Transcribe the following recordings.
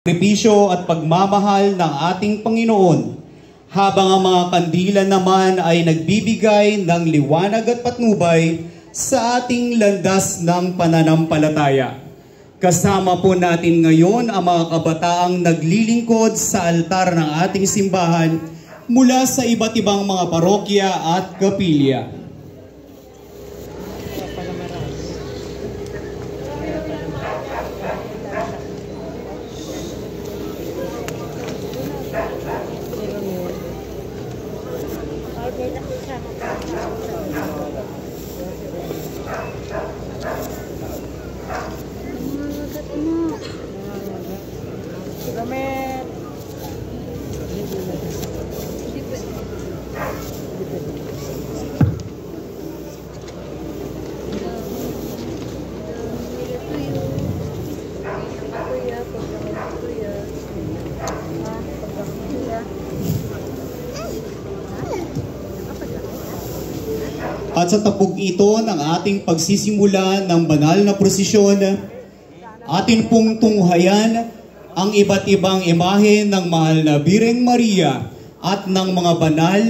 sakripisyo at pagmamahal ng ating Panginoon, habang ang mga kandila naman ay nagbibigay ng liwanag at patnubay sa ating landas ng pananampalataya. Kasama po natin ngayon ang mga kabataang naglilingkod sa altar ng ating simbahan mula sa iba't ibang mga parokya at kapilya. At sa tapog ito ng ating pagsisimula ng banal na prosesyon, atin pong tunghayan ang iba't ibang imahe ng mahal na Birheng Maria at ng mga banal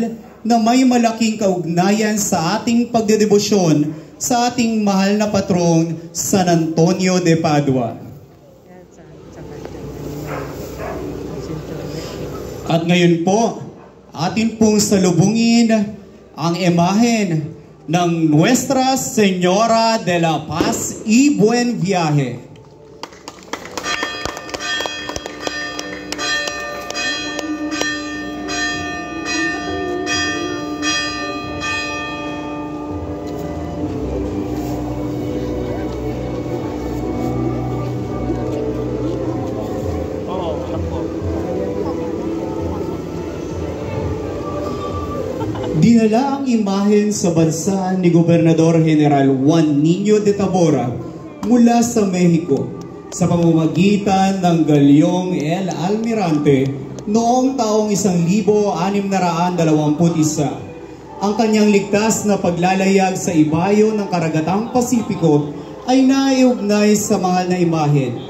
na may malaking kaugnayan sa ating pagdedebosyon sa ating mahal na patron, San Antonio de Padua. At ngayon po, atin pong salubungin ang imahen ng Nuestra Señora de la Paz y Buen Viaje. Dinala ang imahen sa bansa ni Gobernador General Juan Niño de Tabora mula sa Mexico sa pamamagitan ng galyong El Almirante noong taong 1621. Ang kanyang ligtas na paglalayag sa ibayo ng karagatang Pasipiko ay naiugnay sa mahal na imahen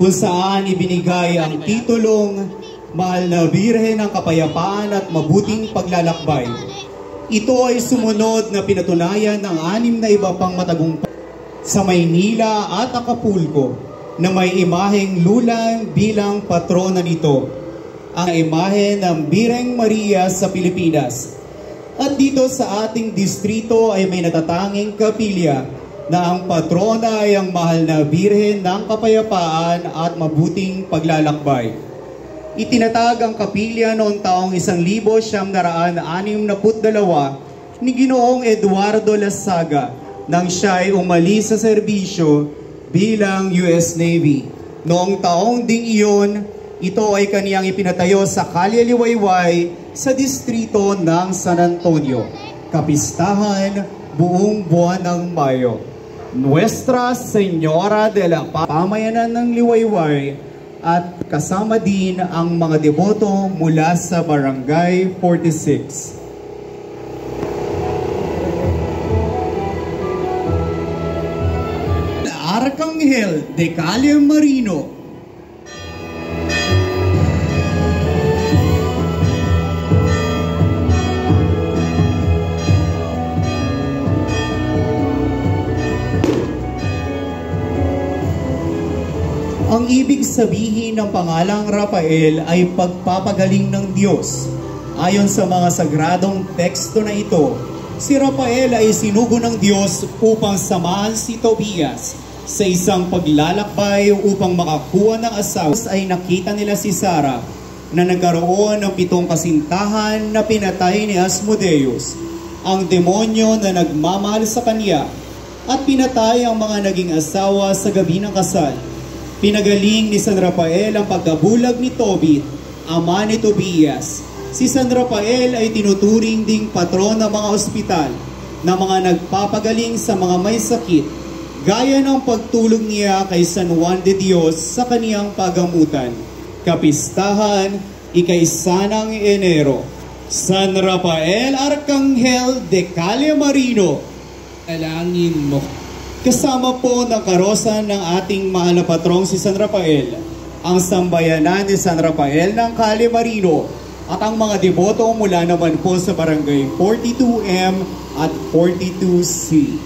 kung saan ibinigay ang titulong Mahal na Birhen ng Kapayapaan at Mabuting Paglalakbay. Ito ay sumunod na pinatunayan ng 6 na iba pang matagumpay sa Maynila at Acapulco na may imaheng lulang bilang patrona nito, ang imahe ng Birheng Maria sa Pilipinas. At dito sa ating distrito ay may natatanging kapilya na ang patrona ay ang mahal na Birhen ng Kapayapaan at Mabuting Paglalakbay. Itinatag ang kapilya noong taong 1962 ni Ginoong Eduardo Lasaga nang siya ay umalis sa serbisyo bilang US Navy. Noong taong ding iyon, ito ay kaniyang ipinatayo sa Kalye Liwayway sa distrito ng San Antonio. Kapistahan buong buwan ng Mayo. Nuestra Señora de la Paz, pamayanan ng Liwayway, at kasama din ang mga deboto mula sa Barangay 46. Arcangel de Calle Marino. Ang ibig sabihin ng pangalang Rafael ay pagpapagaling ng Diyos. Ayon sa mga sagradong teksto na ito, si Rafael ay sinugo ng Diyos upang samahan si Tobias sa isang paglalakbay upang makakuha ng asawa. Ay nakita nila si Sarah na nagkaroon ng 7 kasintahan na pinatay ni Asmodeus, ang demonyo na nagmamahal sa kanya, at pinatay ang mga naging asawa sa gabi ng kasal. Pinagaling ni San Rafael ang pagkabulag ni Tobit, ama ni Tobias. Si San Rafael ay tinuturing ding patron ng mga ospital na mga nagpapagaling sa mga may sakit, gaya ng pagtulong niya kay San Juan de Dios sa kaniyang pagamutan. Kapistahan, ika-1 ng Enero. San Rafael Arcangel de Calle Marino, alangin mo. Kasama po ng karosa ng ating mahal na patrong si San Rafael ang sambayanan ni San Rafael ng Calle Marino at ang mga deboto mula naman po sa Barangay 42M at 42C.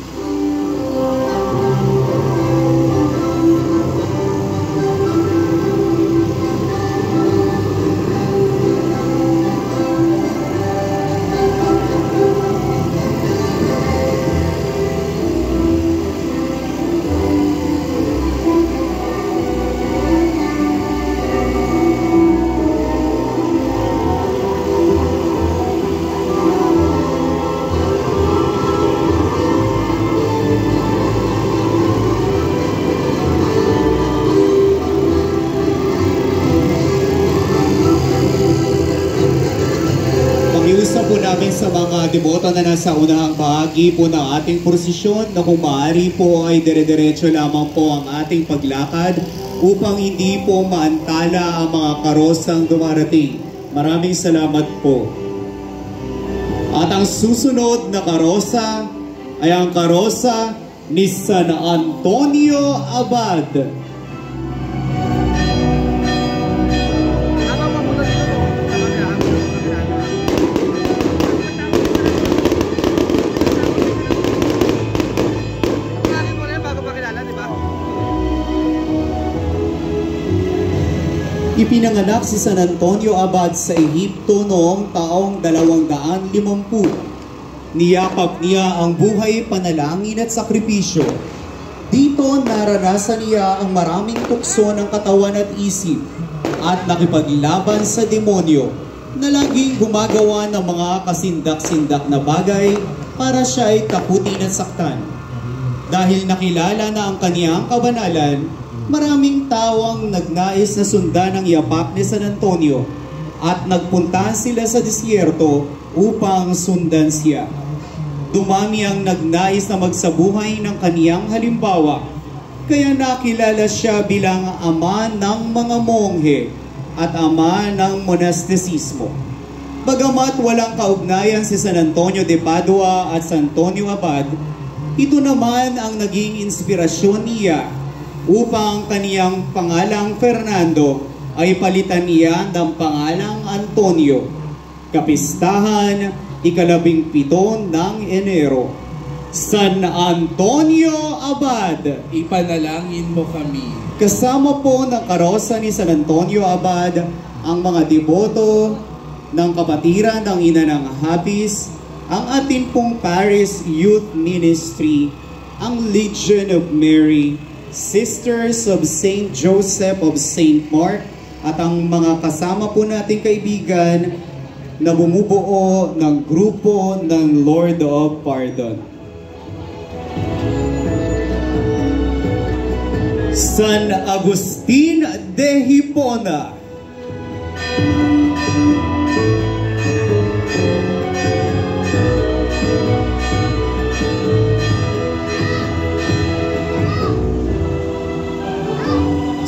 po namin sa mga deboto na nasa unahang bahagi po ng ating prosesyon na kung maaari po ay dire-diretso lamang po ang ating paglakad upang hindi po maantala ang mga karosang dumarating. Maraming salamat po. At ang susunod na karosa ay ang karosa ni San Antonio Abad. Ipinanganak si San Antonio Abad sa Ehipto noong taong 250. Niyakap niya ang buhay, panalangin at sakripisyo. Dito naranasan niya ang maraming tukso ng katawan at isip at nakipaglaban sa demonyo na laging gumagawa ng mga kasindak-sindak na bagay para siya ay takutin at saktan. Dahil nakilala na ang kaniyang kabanalan, maraming tao ang nagnais na sundan ang yapak ni San Antonio at nagpunta sila sa disyerto upang sundan siya. Dumami ang nagnais na magsabuhay ng kaniyang halimbawa, kaya nakilala siya bilang ama ng mga monghe at ama ng monastisismo. Bagamat walang kaugnayan si San Antonio de Padua at San Antonio Abad, ito naman ang naging inspirasyon niya upang kaniyang pangalang Fernando ay palitan niya ng pangalang Antonio. Kapistahan, 17 ng Enero. San Antonio Abad, ipanalangin mo kami. Kasama po ng karosa ni San Antonio Abad ang mga deboto ng kapatiran ng Ina ng Hapis, ang ating pong Paris Youth Ministry, ang Legion of Mary, Sisters of St. Joseph of St. Mark, at ang mga kasama po nating kaibigan na bumubuo ng grupo ng Lord of Pardon. San Agustin de Hipona.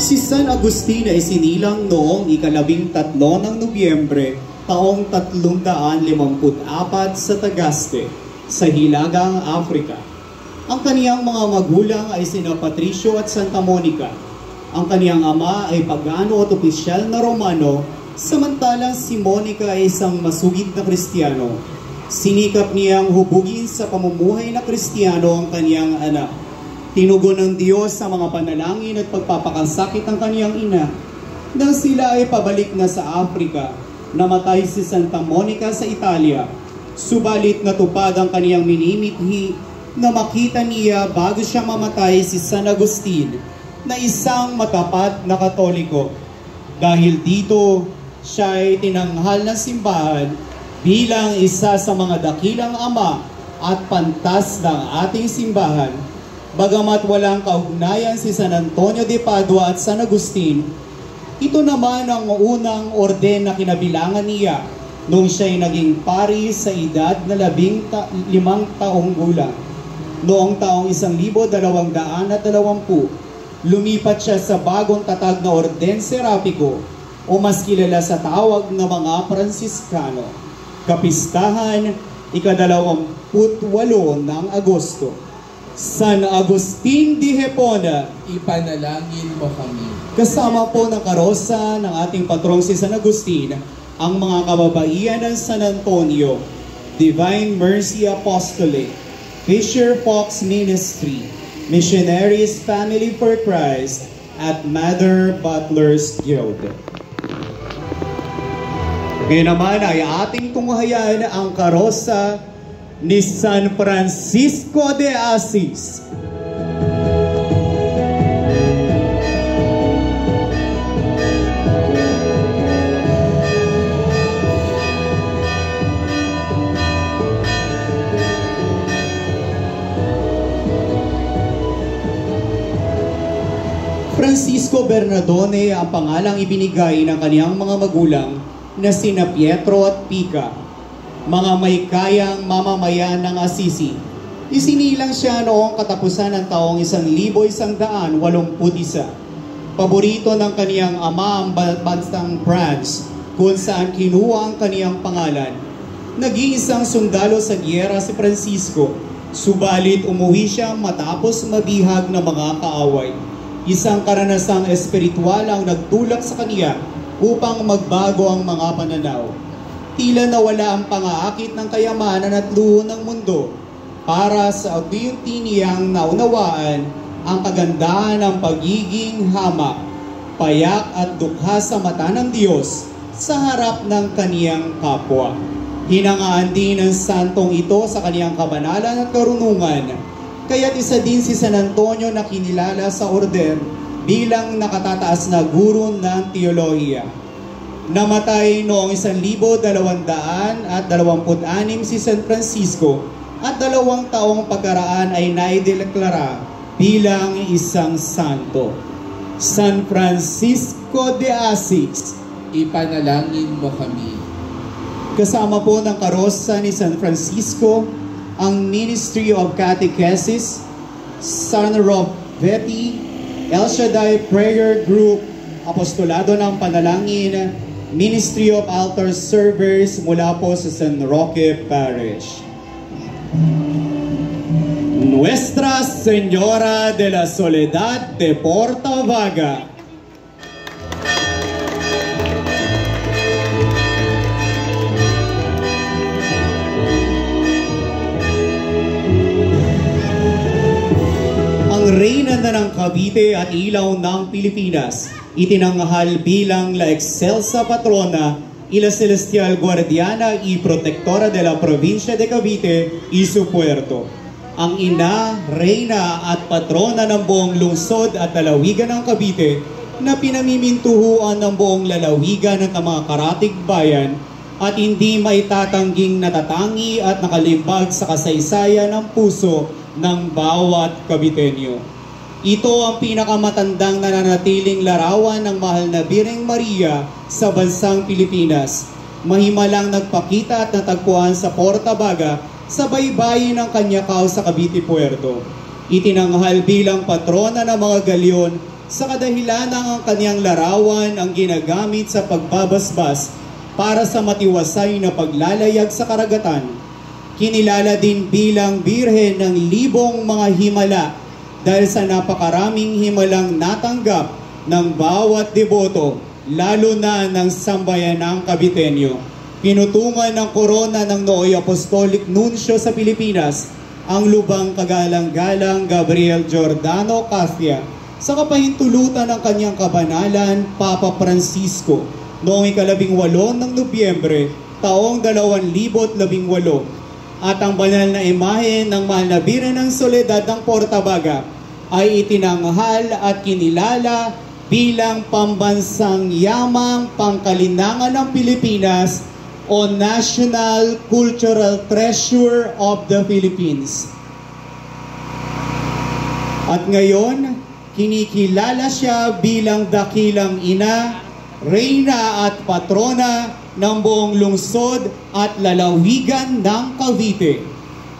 Si San Agustin ay sinilang noong 13 ng Nobyembre taong 354 sa Tagaste, sa Hilagang Africa. Ang kaniyang mga magulang ay sina Patricio at Santa Monica. Ang kaniyang ama ay pagano at opisyal na Romano, samantalang si Monica ay isang masugid na Kristiyano. Sinikap niyang hubugin sa pamumuhay na Kristiyano ang kaniyang anak. Tinugon ng Diyos sa mga panalangin at pagpapakasakit ng kaniyang ina. Nang sila ay pabalik na sa Africa, namatay si Santa Monica sa Italia. Subalit natupad ang kaniyang minimithi na makita niya bago siya mamatay si San Agustin na isang matapat na Katoliko. Dahil dito, siya ay tinanghal ng simbahan bilang isa sa mga dakilang ama at pantas ng ating simbahan. Bagamat walang kaugnayan si San Antonio de Padua at San Agustin, ito naman ang unang orden na kinabilangan niya nung siya'y naging pari sa edad na 15 taong gulang. Noong taong 1220, lumipat siya sa bagong tatag na orden serapiko o mas kilala sa tawag na mga Pransiskano. Kapistahan, 28 ng Agosto. San Agustin de Hipona, ipanalangin mo kami. Kasama po ng karosa ng ating patrong si San Agustin, ang mga kababaihan ng San Antonio, Divine Mercy Apostolate, Fisher Fox Ministry, Missionaries Family for Christ, at Mother Butlers Guild. Ngayon naman ay ating tunghayan ang karosa ni San Francisco de Assis. Francisco Bernardone ang pangalang ibinigay ng kaniyang mga magulang na sina Pietro at Pica, mga may kayang mamamayan ng Assisi. Isinilang siya noong katapusan ng taong 1181. Paborito ng kaniyang ama ang bansang France, kung saan kinuha ang kaniyang pangalan. Nag-iisang sundalo sa giyera si Francisco, subalit umuwi siya matapos mabihag ng mga kaaway. Isang karanasang espiritual ang nagtulak sa kaniya upang magbago ang mga pananaw. Tila nawala ang pang-aakit ng kayamanan at luho ng mundo para sa unti-unti niyang naunawaan ang kagandahan ng pagiging hamak, payak at dukha sa mata ng Diyos sa harap ng kaniyang kapwa. Hinangaan din ng santong ito sa kaniyang kabanalan at karunungan. Kaya't isa din si San Antonio na kinilala sa order bilang nakatataas na guro ng teolohiya. Namatay noong 1226 si San Francisco at 2 taong pagkaraan ay naideklara bilang isang santo. San Francisco de Assis, Ipanalangin mo kami. kasama po ng karosa ni San Francisco, ang Ministry of Catechesis, San Rovetti, El Shaddai Prayer Group, Apostolado ng Panalangin, Ministry of Altar Servers mula po sa San Roque Parish. Nuestra Señora de la Soledad de Portavaga. Reyna na ng Cavite at ilaw ng Pilipinas, itinanghal bilang La Excelsa Patrona y la Celestial Guardiana y Protectora de la Provincia de Cavite y su Puerto. Ang ina, reyna at patrona ng buong lungsod at lalawigan ng Cavite na pinamimintuhuan ng buong lalawigan ng mga karatig bayan at hindi maitatangging natatangi at nakalimbag sa kasaysayan ng puso ng bawat Caviteño. Ito ang pinakamatandang nananatiling larawan ng mahal na Birheng Maria sa bansang Pilipinas. Mahimalang nagpakita at natagpuan sa Portavaga sa baybayin ng Kanyakaw sa Cavite Puerto. Itinanghal bilang patrona ng mga galyon sa kadahilan ng ang kanyang larawan ang ginagamit sa pagbabasbas para sa matiwasay na paglalayag sa karagatan. Kinilala din bilang birhen ng libong mga himala dahil sa napakaraming himalang natanggap ng bawat deboto, lalo na ng sambayanang Caviteño. Pinutungan ng korona ng Nooy Apostolic Nuncio sa Pilipinas ang lubang kagalang-galang Gabriel Giordano Castia sa kapahintulutan ng kanyang kabanalan, Papa Francisco, noong 18 ng Nobyembre, taong 2018. At ang banal na imahe ng mahal na Birhen ng Soledad ng Portavaga ay itinanghal at kinilala bilang pambansang yamang pangkalinangan ng Pilipinas o National Cultural Treasure of the Philippines. At ngayon, kinikilala siya bilang dakilang ina, reyna at patrona ng buong lungsod at lalawigan ng Cavite.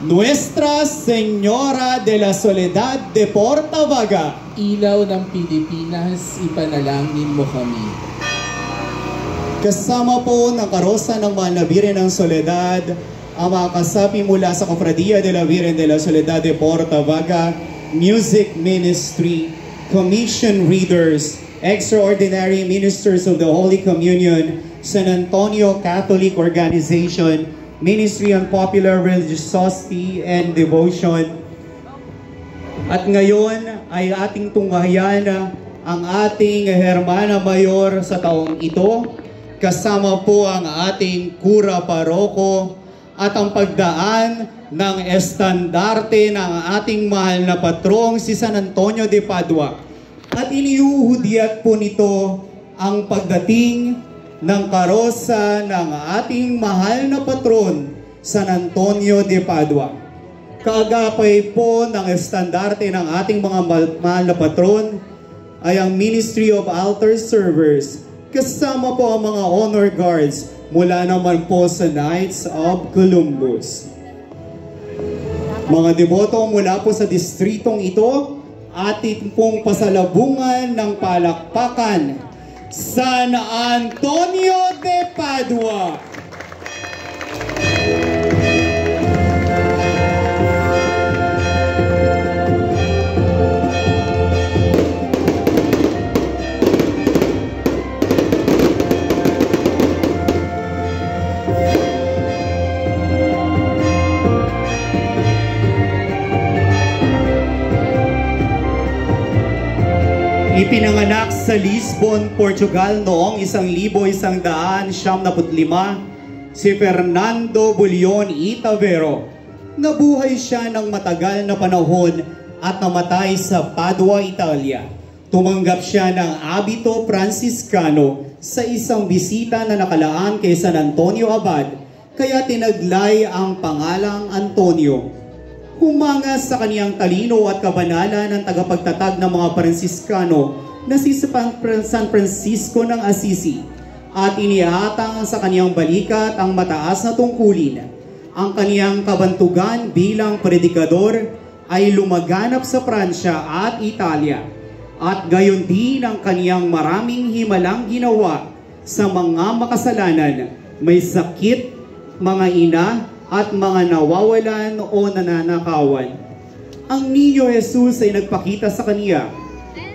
Nuestra Señora de la Soledad de Portavaga. Ilaw ng Pilipinas, ipanalangin mo kami. Kasama po ng karosa ng mahal na Birhen ng Soledad, ang mga kasapi mula sa Cofradia de la Virgen de la Soledad de Portavaga, Music Ministry, Commission Readers, Extraordinary Ministers of the Holy Communion, San Antonio Catholic Organization, Ministry on Popular Religiosity and Devotion. At ngayon ay ating tunghayan ang ating Hermana Mayor sa taong ito, kasama po ang ating Kura Paroko at ang pagdaan ng estandarte ng ating mahal na patrong si San Antonio de Padua. At iniuhudyat po nito ang pagdating ng karosa ng ating mahal na patron, San Antonio de Padua. Kaagapay po ng estandarte ng ating mga mahal na patron ay ang Ministry of Altar Servers, kasama po ang mga honor guards mula naman po sa Knights of Columbus. Mga deboto mula po sa distritong ito, atin pong pasalubungan ng palakpakan, San Antonio de Padua. Ipinanganak sa Lisbon, Portugal noong 1195 si Fernando Bullion y Tavero. Nabuhay siya ng matagal na panahon at namatay sa Padua, Italia. Tumanggap siya ng abito Franciscano sa isang bisita na nakalaan kay San Antonio Abad, kaya tinaglay ang pangalang Antonio. Humanga sa kaniyang talino at kabanalan ng tagapagtatag ng mga Franciscano na si San Francisco ng Assisi, at iniatang sa kaniyang balikat ang mataas na tungkulin. Ang kaniyang kabantugan bilang predikador ay lumaganap sa Pransya at Italia, at gayon din ang kaniyang maraming himalang ginawa sa mga makasalanan, may sakit, mga ina, at mga nawawalan o nananakawan. Ang Niño Jesus ay nagpakita sa kaniya.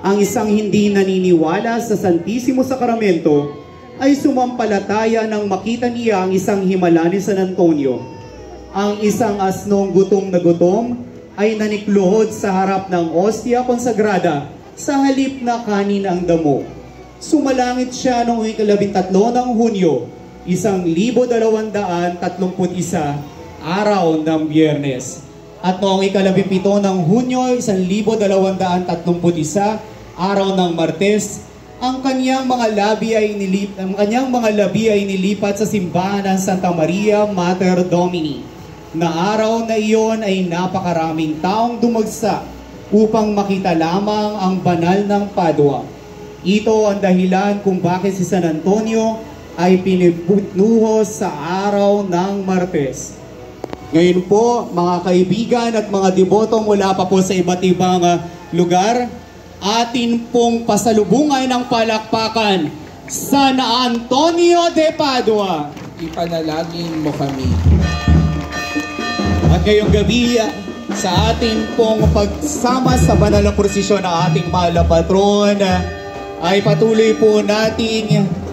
Ang isang hindi naniniwala sa Santisimo Sakramento ay sumampalataya nang makita niya ang isang himala ni San Antonio. Ang isang asnong gutom na gutom ay nanikluhod sa harap ng ostia konsagrada sa halip na kanin ang damo. Sumalangit siya noong 13 ng Hunyo, 1231 araw ng Biyernes. At noong 17 ng Hunyo, 1231 araw ng Martes, ang kanyang mga labi ay nilipat sa simbahan ng Santa Maria Mater Domini. Na araw na iyon ay napakaraming taong dumagsa upang makita lamang ang banal ng Padua. Ito ang dahilan kung bakit si San Antonio ay piniputnuho sa araw ng Martes. Ngayon po, mga kaibigan at mga deboto mula pa po sa iba't ibang lugar, atin pong pasalubungan ng palakpakan, San Antonio de Padua. Ipanalangin mo kami. At ngayong gabi, sa atin pong pagsama sa banal na prosesyon ng ating mahal na patron, ay patuloy po nating